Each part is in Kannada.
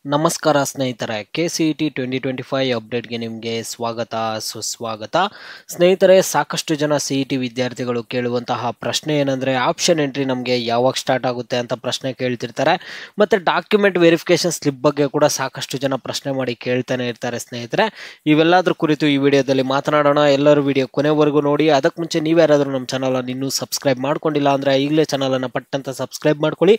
ನಮಸ್ಕಾರ ಸ್ನೇಹಿತರೆ, KCET 2025 ಅಪ್ಡೇಟ್ಗೆ ನಿಮಗೆ ಸ್ವಾಗತ ಸುಸ್ವಾಗತ. ಸ್ನೇಹಿತರೆ, ಸಾಕಷ್ಟು ಜನ CET ವಿದ್ಯಾರ್ಥಿಗಳು ಕೇಳುವಂತಹ ಪ್ರಶ್ನೆ ಏನಂದರೆ ಆಪ್ಷನ್ ಎಂಟ್ರಿ ನಮಗೆ ಯಾವಾಗ ಸ್ಟಾರ್ಟ್ ಆಗುತ್ತೆ ಅಂತ ಪ್ರಶ್ನೆ ಕೇಳ್ತಿರ್ತಾರೆ. ಮತ್ತು ಡಾಕ್ಯುಮೆಂಟ್ ವೆರಿಫಿಕೇಷನ್ ಸ್ಲಿಪ್ ಬಗ್ಗೆ ಕೂಡ ಸಾಕಷ್ಟು ಜನ ಪ್ರಶ್ನೆ ಮಾಡಿ ಕೇಳ್ತಾನೆ ಇರ್ತಾರೆ. ಸ್ನೇಹಿತರೆ, ಇವೆಲ್ಲದ್ರ ಕುರಿತು ಈ ವಿಡಿಯೋದಲ್ಲಿ ಮಾತನಾಡೋಣ. ಎಲ್ಲರೂ ವಿಡಿಯೋ ಕೊನೆವರೆಗೂ ನೋಡಿ. ಅದಕ್ಕೆ ಮುಂಚೆ ನೀವ್ಯಾರಾದರೂ ನಮ್ಮ ಚಾನಲನ್ನು ಇನ್ನೂ ಸಬ್ಸ್ಕ್ರೈಬ್ ಮಾಡ್ಕೊಂಡಿಲ್ಲ ಅಂದರೆ ಈಗಲೇ ಚಾನಲನ್ನು ಪಟ್ಟಂತ ಸಬ್ಸ್ಕ್ರೈಬ್ ಮಾಡ್ಕೊಳ್ಳಿ.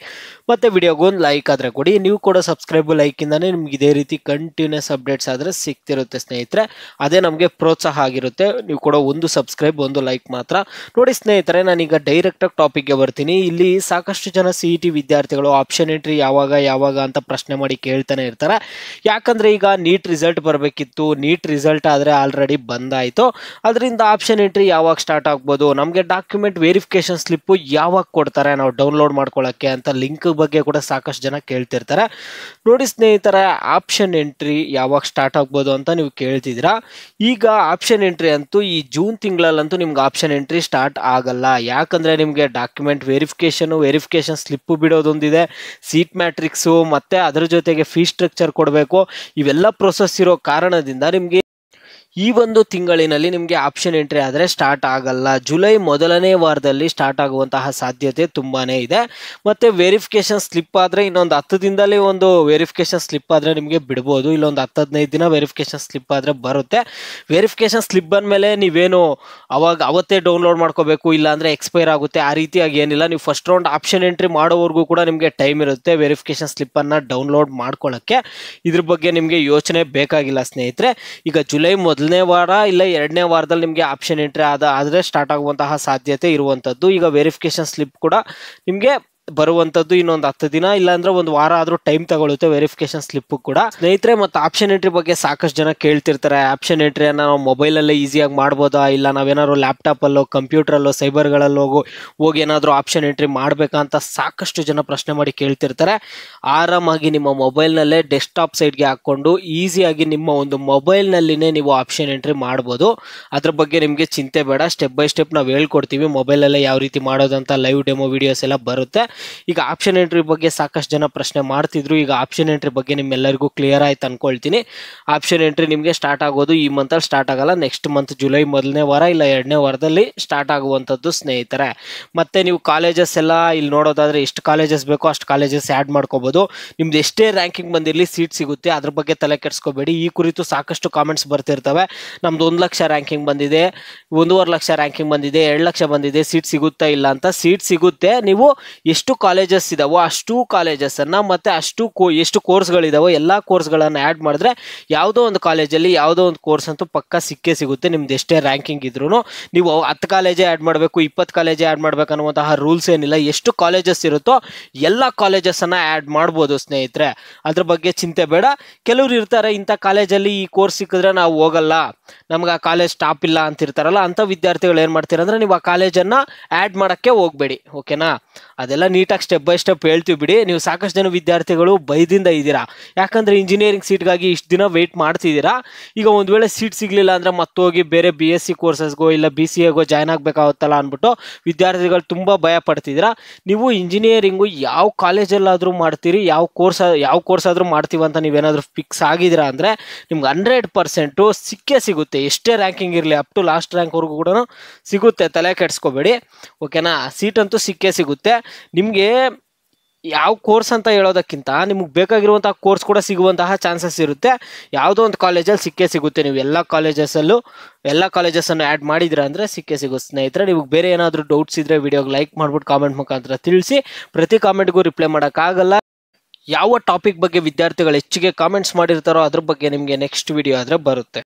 ಮತ್ತು ವಿಡಿಯೋಗೊಂದು ಲೈಕ್ ಆದರೆ ಕೊಡಿ. ನೀವು ಕೂಡ ಸಬ್ಸ್ಕ್ರೈಬ್ ಲೈಕ್ ಇಂದಾನೆ ನಿಮ್ಗೆ ಇದೇ ರೀತಿ ಕಂಟಿನ್ಯೂಸ್ ಅಪ್ಡೇಟ್ಸ್ ಆದ್ರೆ ಸಿಗ್ತಿರುತ್ತೆ ಸ್ನೇಹಿತರೆ. ಅದೇ ನಮಗೆ ಪ್ರೋತ್ಸಾಹ ಆಗಿರುತ್ತೆ. ನೀವು ಕೂಡ ಒಂದು ಸಬ್ಸ್ಕ್ರೈಬ್ ಒಂದು ಲೈಕ್ ಮಾತ್ರ ನೋಡಿ. ಸ್ನೇಹಿತರೆ, ನಾನೀಗ ಡೈರೆಕ್ಟ್ ಆಗಿ ಟಾಪಿಕ್ಗೆ ಬರ್ತೀನಿ. ಇಲ್ಲಿ ಸಾಕಷ್ಟು ಜನ CET ವಿದ್ಯಾರ್ಥಿಗಳು ಆಪ್ಷನ್ ಎಂಟ್ರಿ ಯಾವಾಗ ಅಂತ ಪ್ರಶ್ನೆ ಮಾಡಿ ಕೇಳ್ತಾನೆ ಇರ್ತಾರೆ. ಯಾಕಂದ್ರೆ ಈಗ ನೀಟ್ ರಿಸಲ್ಟ್ ಬರಬೇಕಿತ್ತು. ನೀಟ್ ರಿಸಲ್ಟ್ ಆದ್ರೆ ಆಲ್ರೆಡಿ ಬಂದಾಯ್ತು. ಅದರಿಂದ ಆಪ್ಷನ್ ಎಂಟ್ರಿ ಯಾವಾಗ ಸ್ಟಾರ್ಟ್ ಆಗ್ಬೋದು, ನಮಗೆ ಡಾಕ್ಯುಮೆಂಟ್ ವೆರಿಫಿಕೇಶನ್ ಸ್ಲಿಪ್ ಯಾವಾಗ ಕೊಡ್ತಾರೆ ನಾವು ಡೌನ್ಲೋಡ್ ಮಾಡ್ಕೊಳ್ಳೋಕ್ಕೆ ಅಂತ ಲಿಂಕ್ ಬಗ್ಗೆ ಕೂಡ ಸಾಕಷ್ಟು ಜನ ಕೇಳ್ತಿರ್ತಾರೆ. ನೋಡಿ ಸ್ನೇಹಿತರೆ, ಆಪ್ಷನ್ ಎಂಟ್ರಿ ಯಾವಾಗ ಸ್ಟಾರ್ಟ್ ಆಗ್ಬೋದು ಅಂತ ನೀವು ಕೇಳ್ತಿದ್ದೀರಾ. ಈಗ ಆಪ್ಷನ್ ಎಂಟ್ರಿ ಅಂತೂ ಈ ಜೂನ್ ತಿಂಗಳಲ್ಲಂತೂ ನಿಮ್ಗೆ ಆಪ್ಷನ್ ಎಂಟ್ರಿ ಸ್ಟಾರ್ಟ್ ಆಗಲ್ಲ. ಯಾಕಂದ್ರೆ ನಿಮಗೆ ಡಾಕ್ಯುಮೆಂಟ್ ವೆರಿಫಿಕೇಶನ್ ಸ್ಲಿಪ್ ಬಿಡೋದೊಂದಿದೆ, ಸೀಟ್ ಮ್ಯಾಟ್ರಿಕ್ಸು, ಮತ್ತೆ ಅದರ ಜೊತೆಗೆ ಫೀ ಸ್ಟ್ರಕ್ಚರ್ ಕೊಡಬೇಕು. ಇವೆಲ್ಲ ಪ್ರೊಸೆಸ್ ಇರೋ ಕಾರಣದಿಂದ ನಿಮಗೆ ಈ ಒಂದು ತಿಂಗಳಿನಲ್ಲಿ ನಿಮಗೆ ಆಪ್ಷನ್ ಎಂಟ್ರಿ ಆದರೆ ಸ್ಟಾರ್ಟ್ ಆಗಲ್ಲ. ಜುಲೈ ಮೊದಲನೇ ವಾರದಲ್ಲಿ ಸ್ಟಾರ್ಟ್ ಆಗುವಂತಹ ಸಾಧ್ಯತೆ ತುಂಬಾನೇ ಇದೆ. ಮತ್ತೆ ವೆರಿಫಿಕೇಶನ್ ಸ್ಲಿಪ್ ಆದರೆ ಇನ್ನೊಂದು 10 ದಿನದಲ್ಲಿ ಒಂದು ವೆರಿಫಿಕೇಶನ್ ಸ್ಲಿಪ್ ಆದರೆ ನಿಮಗೆ ಬಿಡ್ಬೋದು. ಇಲ್ಲೊಂದು 10-15 ದಿನ ವೆರಿಫಿಕೇಶನ್ ಸ್ಲಿಪ್ ಆದರೆ ಬರುತ್ತೆ. ವೆರಿಫಿಕೇಶನ್ ಸ್ಲಿಪ್ ಬಂದಮೇಲೆ ನೀವೇನು ಅವತ್ತೇ ಡೌನ್ಲೋಡ್ ಮಾಡ್ಕೋಬೇಕು, ಇಲ್ಲಾಂದರೆ ಎಕ್ಸ್ಪೈರ್ ಆಗುತ್ತೆ, ಆ ರೀತಿಯಾಗಿ ಏನಿಲ್ಲ. ನೀವು ಫಸ್ಟ್ ರೌಂಡ್ ಆಪ್ಷನ್ ಎಂಟ್ರಿ ಮಾಡೋವರೆಗೂ ಕೂಡ ನಿಮಗೆ ಟೈಮ್ ಇರುತ್ತೆ ವೆರಿಫಿಕೇಶನ್ ಸ್ಲಿಪ್ಪನ್ನು ಡೌನ್ಲೋಡ್ ಮಾಡ್ಕೊಳ್ಳೋಕ್ಕೆ. ಇದ್ರ ಬಗ್ಗೆ ನಿಮಗೆ ಯೋಚನೆ ಬೇಕಾಗಿಲ್ಲ ಸ್ನೇಹಿತರೆ. ಈಗ ಜುಲೈ ಮೊದಲನೇ ವಾರ ಇಲ್ಲ 2ನೇ ವಾರದಲ್ಲಿ ನಿಮಗೆ ಆಪ್ಷನ್ ಎಂಟ್ರಿ ಆದರೆ ಸ್ಟಾರ್ಟ್ ಆಗುವಂತಹ ಸಾಧ್ಯತೆ ಇರುವಂಥದ್ದು. ಈಗ ವೆರಿಫಿಕೇಶನ್ ಸ್ಲಿಪ್ ಕೂಡ ನಿಮಗೆ ಬರುವಂಥದ್ದು ಇನ್ನೊಂದು 10 ದಿನ ಇಲ್ಲಾಂದ್ರೆ ಒಂದು ವಾರ ಆದರೂ ಟೈಮ್ ತಗೊಳುತ್ತೆ ವೆರಿಫಿಕೇಶನ್ ಸ್ಲಿಪ್ ಕೂಡ ಸ್ನೇಹಿತರೆ. ಮತ್ತು ಆಪ್ಷನ್ ಎಂಟ್ರಿ ಬಗ್ಗೆ ಸಾಕಷ್ಟು ಜನ ಕೇಳ್ತಿರ್ತಾರೆ. ಆಪ್ಷನ್ ಎಂಟ್ರಿಯನ್ನು ನಾವು ಮೊಬೈಲಲ್ಲೇ ಈಸಿಯಾಗಿ ಮಾಡ್ಬೋದಾ, ಇಲ್ಲ ನಾವೇನಾದ್ರು ಲ್ಯಾಪ್ಟಾಪಲ್ಲೋ ಕಂಪ್ಯೂಟ್ರಲ್ಲೋ ಸೈಬರ್ಗಳಲ್ಲೋ ಹೋಗಿ ಏನಾದರೂ ಆಪ್ಷನ್ ಎಂಟ್ರಿ ಮಾಡಬೇಕಾ ಅಂತ ಸಾಕಷ್ಟು ಜನ ಪ್ರಶ್ನೆ ಮಾಡಿ ಕೇಳ್ತಿರ್ತಾರೆ. ಆರಾಮಾಗಿ ನಿಮ್ಮ ಮೊಬೈಲ್ನಲ್ಲೇ ಡೆಸ್ಕ್ಟಾಪ್ ಸೈಡ್ಗೆ ಹಾಕ್ಕೊಂಡು ಈಸಿಯಾಗಿ ನಿಮ್ಮ ಒಂದು ಮೊಬೈಲ್ನಲ್ಲಿನೇ ನೀವು ಆಪ್ಷನ್ ಎಂಟ್ರಿ ಮಾಡ್ಬೋದು. ಅದ್ರ ಬಗ್ಗೆ ನಿಮಗೆ ಚಿಂತೆ ಬೇಡ. ಸ್ಟೆಪ್ ಬೈ ಸ್ಟೆಪ್ ನಾವು ಹೇಳ್ಕೊಡ್ತೀವಿ. ಮೊಬೈಲಲ್ಲೇ ಯಾವ ರೀತಿ ಮಾಡೋದಂತ ಲೈವ್ ಡೆಮೋ ವಿಡಿಯೋಸ್ ಎಲ್ಲ ಬರುತ್ತೆ. ಈಗ ಆಪ್ಷನ್ ಎಂಟ್ರಿ ಬಗ್ಗೆ ಸಾಕಷ್ಟು ಜನ ಪ್ರಶ್ನೆ ಮಾಡ್ತಿದ್ರು. ಈಗ ಆಪ್ಷನ್ ಎಂಟ್ರಿ ಬಗ್ಗೆ ನಿಮ್ಮೆಲ್ಲರಿಗೂ ಕ್ಲಿಯರ್ ಆಯ್ತು ಅನ್ಕೊಳ್ತೀನಿ. ಆಪ್ಷನ್ ಎಂಟ್ರಿ ನಿಮಗೆ ಸ್ಟಾರ್ಟ್ ಆಗೋದು ಈ ಮಂತಲ್ಲಿ ಸ್ಟಾರ್ಟ್ ಆಗಲ್ಲ, ನೆಕ್ಸ್ಟ್ ಮಂತ್ ಜುಲೈ ಮೊದಲನೇ ವಾರ ಇಲ್ಲ 2ನೇ ವಾರದಲ್ಲಿ ಸ್ಟಾರ್ಟ್ ಆಗುವಂಥದ್ದು ಸ್ನೇಹಿತರೆ. ಮತ್ತೆ ನೀವು ಕಾಲೇಜಸ್ ಎಲ್ಲ ಇಲ್ಲಿ ನೋಡೋದಾದ್ರೆ ಎಷ್ಟು ಕಾಲೇಜಸ್ ಬೇಕೋ ಅಷ್ಟು ಕಾಲೇಜಸ್ ಆ್ಯಡ್ ಮಾಡ್ಕೋಬೋದು. ನಿಮ್ದು ಎಷ್ಟೇ ರ್ಯಾಂಕಿಂಗ್ ಬಂದಿರಲಿ ಸೀಟ್ ಸಿಗುತ್ತೆ, ಅದ್ರ ಬಗ್ಗೆ ತಲೆ ಕೆಡಿಸ್ಕೋಬೇಡಿ. ಈ ಕುರಿತು ಸಾಕಷ್ಟು ಕಾಮೆಂಟ್ಸ್ ಬರ್ತಿರ್ತವೆ. ನಮ್ದು 1 ಲಕ್ಷ ರ್ಯಾಂಕಿಂಗ್ ಬಂದಿದೆ, 1.5 ಲಕ್ಷ ರ್ಯಾಂಕಿಂಗ್ ಬಂದಿದೆ, 2 ಲಕ್ಷ ಬಂದಿದೆ, ಸೀಟ್ ಸಿಗುತ್ತಾ ಇಲ್ಲ ಅಂತ. ಸೀಟ್ ಸಿಗುತ್ತೆ. ನೀವು ಎಷ್ಟು ಕಾಲೇಜಸ್ ಇದಾವೋ ಅಷ್ಟು ಕಾಲೇಜಸ್ ಅನ್ನ ಮತ್ತೆ ಎಷ್ಟು ಕೋರ್ಸ್ಗಳಿದಾವೋ ಎಲ್ಲ ಕೋರ್ಸ್ಗಳನ್ನು ಆ್ಯಡ್ ಮಾಡಿದ್ರೆ ಯಾವುದೋ ಒಂದು ಕಾಲೇಜಲ್ಲಿ ಯಾವುದೋ ಒಂದು ಕೋರ್ಸ್ ಅಂತೂ ಪಕ್ಕ ಸಿಕ್ಕೇ ಸಿಗುತ್ತೆ. ನಿಮ್ದು ಎಷ್ಟೇ ರ್ಯಾಂಕಿಂಗ್ ಇದ್ರೂ ನೀವು 10 ಕಾಲೇಜೇ ಆ್ಯಡ್ ಮಾಡಬೇಕು, 20 ಕಾಲೇಜೇ ಆ್ಯಡ್ ಮಾಡಬೇಕು ಅನ್ನುವಂತಹ ರೂಲ್ಸ್ ಏನಿಲ್ಲ. ಎಷ್ಟು ಕಾಲೇಜಸ್ ಇರುತ್ತೋ ಎಲ್ಲ ಕಾಲೇಜಸ್ಸನ್ನು ಆ್ಯಡ್ ಮಾಡ್ಬೋದು ಸ್ನೇಹಿತರೆ. ಅದ್ರ ಬಗ್ಗೆ ಚಿಂತೆ ಬೇಡ. ಕೆಲವ್ರು ಇರ್ತಾರೆ, ಇಂಥ ಕಾಲೇಜಲ್ಲಿ ಈ ಕೋರ್ಸ್ ಸಿಕ್ಕಿದ್ರೆ ನಾವು ಹೋಗಲ್ಲ, ನಮ್ಗೆ ಆ ಕಾಲೇಜ್ ಟಾಪ್ ಇಲ್ಲ ಅಂತಿರ್ತಾರಲ್ಲ, ಅಂಥ ವಿದ್ಯಾರ್ಥಿಗಳು ಏನು ಮಾಡ್ತೀರ ಅಂದರೆ ನೀವು ಆ ಕಾಲೇಜನ್ನು ಆ್ಯಡ್ ಮಾಡೋಕ್ಕೆ ಹೋಗಬೇಡಿ. ಓಕೆನಾ? ಅದೆಲ್ಲ ನೀಟಾಗಿ ಸ್ಟೆಪ್ ಬೈ ಸ್ಟೆಪ್ ಹೇಳ್ತೀವಿ ಬಿಡಿ. ನೀವು ಸಾಕಷ್ಟು ಜನ ವಿದ್ಯಾರ್ಥಿಗಳು ಭಯದಿಂದ ಇದ್ದೀರಾ. ಯಾಕಂದರೆ ಇಂಜಿನಿಯರಿಂಗ್ ಸೀಟ್ಗಾಗಿ ಇಷ್ಟು ದಿನ ವೆಯ್ಟ್ ಮಾಡ್ತಿದ್ದೀರಾ. ಈಗ ಒಂದು ವೇಳೆ ಸೀಟ್ ಸಿಗಲಿಲ್ಲ ಅಂದರೆ ಮತ್ತೋಗಿ ಬೇರೆ BSc ಕೋರ್ಸಸ್ಗೋ ಇಲ್ಲ BCAಗೋ ಜಾಯ್ನ್ ಆಗಬೇಕಾಗುತ್ತಲ್ಲ ಅಂದ್ಬಿಟ್ಟು ವಿದ್ಯಾರ್ಥಿಗಳು ತುಂಬ ಭಯ ಪಡ್ತಿದ್ದೀರಾ. ನೀವು ಇಂಜಿನಿಯರಿಂಗು ಯಾವ ಕಾಲೇಜಲ್ಲಾದರೂ ಮಾಡ್ತೀರಿ, ಯಾವ ಕೋರ್ಸ್ ಆದರೂ ಮಾಡ್ತೀವಿ ಅಂತ ನೀವೇನಾದರೂ ಫಿಕ್ಸ್ ಆಗಿದ್ದೀರಾ ಅಂದರೆ ನಿಮ್ಗೆ 100% ಸಿಕ್ಕೇ ಸಿಗುತ್ತೆ. ಎಷ್ಟೇ ರ್ಯಾಂಕಿಂಗ್ ಇರಲಿ, ಅಪ್ ಟು ಲಾಸ್ಟ್ ರ್ಯಾಂಕ್ವರೆಗೂ ಕೂಡ ಸಿಗುತ್ತೆ. ತಲೆ ಕೆಡಿಸ್ಕೋಬೇಡಿ. ಓಕೆನಾ? ಸೀಟ್ ಅಂತೂ ಸಿಕ್ಕೇ ಸಿಗುತ್ತೆ. ನಿಮಗೆ ಯಾವ ಕೋರ್ಸ್ ಅಂತ ಹೇಳೋದಕ್ಕಿಂತ ನಿಮಗೆ ಬೇಕಾಗಿರುವಂಥ ಕೋರ್ಸ್ ಕೂಡ ಸಿಗುವಂತಹ ಚಾನ್ಸಸ್ ಇರುತ್ತೆ. ಯಾವುದೋ ಒಂದು ಕಾಲೇಜಲ್ಲಿ ಸಿಕ್ಕೇ ಸಿಗುತ್ತೆ. ನೀವು ಎಲ್ಲ ಕಾಲೇಜಸ್ಸನ್ನು ಆ್ಯಡ್ ಮಾಡಿದ್ರೆ ಅಂದರೆ ಸಿಕ್ಕೇ ಸಿಗುತ್ತೆ ಸ್ನೇಹಿತರೆ. ನಿಮಗೆ ಬೇರೆ ಏನಾದರೂ ಡೌಟ್ಸ್ ಇದ್ದರೆ ವಿಡಿಯೋಗೆ ಲೈಕ್ ಮಾಡಿಬಿಟ್ಟು ಕಾಮೆಂಟ್ ಮುಖಾಂತರ ತಿಳಿಸಿ. ಪ್ರತಿ ಕಾಮೆಂಟ್ಗೂ ರಿಪ್ಲೈ ಮಾಡೋಕ್ಕಾಗಲ್ಲ. ಯಾವ ಟಾಪಿಕ್ ಬಗ್ಗೆ ವಿದ್ಯಾರ್ಥಿಗಳು ಹೆಚ್ಚಿಗೆ ಕಾಮೆಂಟ್ಸ್ ಮಾಡಿರ್ತಾರೋ ಅದ್ರ ಬಗ್ಗೆ ನಿಮಗೆ ನೆಕ್ಸ್ಟ್ ವಿಡಿಯೋ ಆದರೆ ಬರುತ್ತೆ.